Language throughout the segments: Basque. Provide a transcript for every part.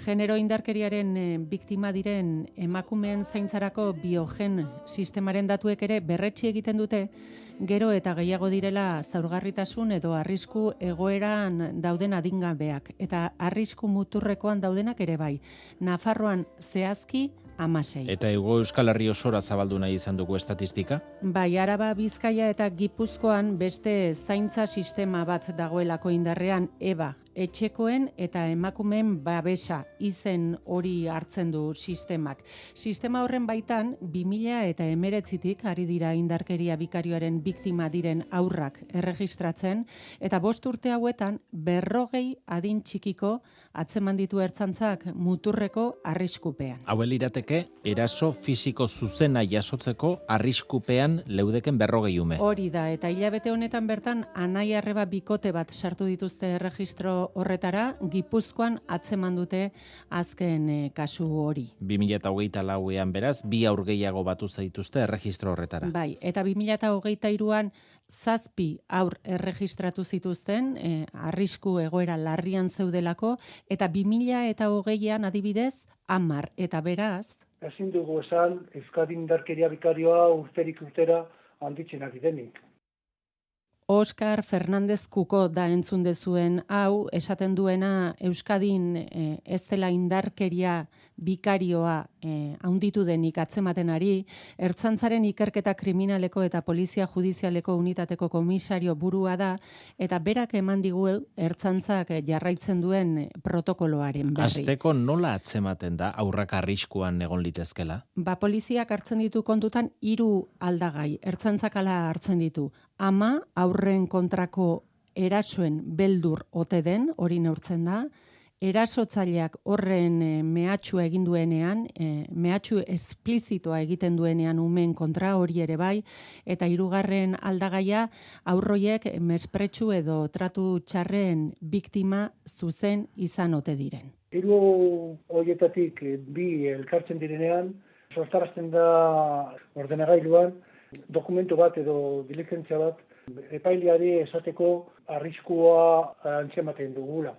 Genero indarkeriaren biktima diren emakumeen zaintzarako biogen sistemaren datuek ere berretsi egiten dute gero eta gehiago direla zaurgarritasun edo arrisku egoeran dauden adingabeak eta arrisku muturrekoan daudenak ere bai. Nafarroan zehazki 16. Eta Hego Euskal Herri osora zabaldu nahi izan dugu estatistika? Bai, Araba, Bizkaia eta Gipuzkoan beste zaintza sistema bat dagoelako indarrean, EBA, etxekoen eta emakumeen babesa izen hori hartzen du sistemak. Sistema horren baitan, 2019tik ari dira indarkeria bikarioaren biktima diren haurrak erregistratzen, eta 5 urte hauetan 40 adin txikiko atzeman ditu ertzaintzak muturreko arriskupean. Hau lirateke eraso fisiko zuzena jasotzeko arriskupean leudeken 40 ume. Hori da, eta hilabete honetan bertan anai arreba bikote bat sartu dituzte erregistro horretara, Gipuzkoan atzeman dute azken kasu hori. 2024ean beraz, 2 haur gehiago batu zaituzte erregistro horretara. Bai, eta 2023an 7 haur erregistratu zituzten, arrisku egoera larrian zeudelako, eta 2020an adibidez, 10, eta beraz... Ezin dugu esan, Euskadi indarkeria bikarioa urterik urtera handitzen ari denik. Oskar Fernandez Kuko da entzun dezuen hau, esaten duena Euskadin ez dela indarkeria bikarioa handitu denik atzematen ari, Ertzaintzaren ikerketa kriminaleko eta polizia judizialeko unitateko komisario burua da, eta berak eman digu Ertzaintzak jarraitzen duen protokoloaren berri. Hasteko nola atzematen da aurrak arriskuan egon litezkela? Poliziak hartzen ditu kontutan 3 aldagai, Ertzaintzak hala hartzen ditu. Ama aurren kontrako erasoen beldur ote den, hori neurtzen da, erasotzaileak horren mehatxua egin duenean, mehatxu esplizitoa egiten duenean umeen kontra hori ere bai, eta 2. aldagaia aurroiek mespretxu edo tratu txarren biktima zuzen izan ote diren. 3 horietatik 2 elkartzen direnean, sortarazten da ordenagailuan, dokumentu bat edo diligentzia bat epaileari esateko arriskua antzematen dugula.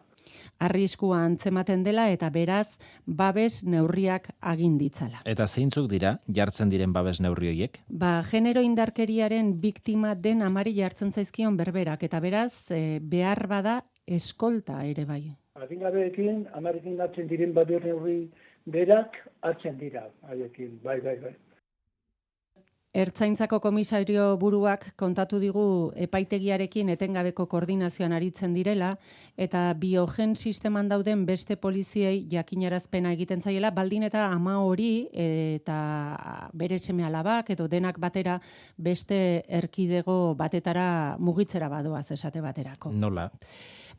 Arriskua antzematen dela eta beraz babes neurriak agin ditzala. Eta zeintzuk dira jartzen diren babes neurri horiek? Genero indarkeriaren biktima den amari jartzen zaizkion berberak eta beraz behar bada eskolta ere bai. Adingabeekin, amarekin hartzen diren babes neurri berak hartzen dira haiekin, bai. Ertzaintzako komisario buruak kontatu digu epaitegiarekin etengabeko koordinazioan aritzen direla eta biogen sisteman dauden beste poliziei jakinarazpena egiten zaiela, baldin eta ama hori eta bere seme-alabak edo denak batera beste erkidego batetara mugitzera badoaz esate baterako. Nola?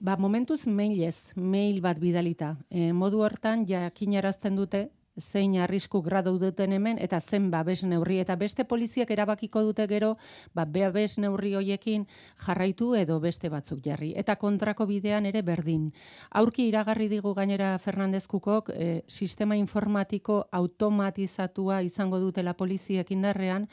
Momentuz mail bat bidalita. Modu hortan jakinarazten dute zein arrisku gradu duten hemen eta zen babes neurri eta beste poliziak erabakiko dute gero babes neurri hoiekin jarraitu edo beste batzuk jarri eta kontrako bidean ere berdin. Aurki iragarri digu gainera Fernandez Kukok sistema informatiko automatizatua izango dutela poliziek indarrean,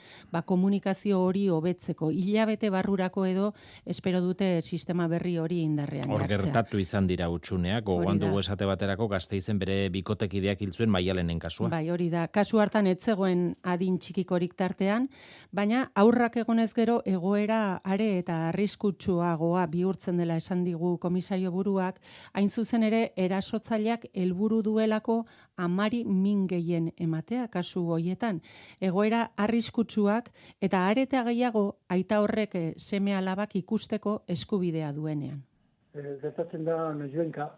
komunikazio hori hobetzeko hilabete barrurako edo espero dute sistema berri hori indarrean jartzea. Hor gertatu izan dira hutsuneak, gogoan dugu esate baterako Gasteizen bere bikotekideak hil zuen Maialenen kasua. Bai, hori da. Kasu hartan ez zegoen adin txikikorik tartean, baina aurrak egonez gero egoera are eta arriskutsuagoa bihurtzen dela esan digu komisario buruak, hain zuzen ere erasotzaileak helburu duelako amari min gehien ematea kasu hoietan. Egoera arriskutsuak eta areta gehiago aita horrek seme-alabak ikusteko eskubidea duenean. Gertatzen da noizbenka,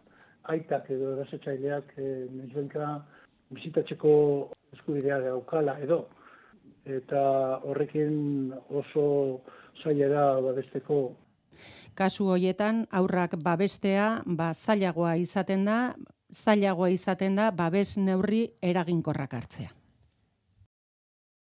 aitak edo erasotzaileak noizbenka bizitatzeko eskubidea daukala edo. Eta horrekin oso zaila da babesteko. Kasu hoietan aurrak babestea zailagoa izaten da babes neurri eraginkorrak hartzea.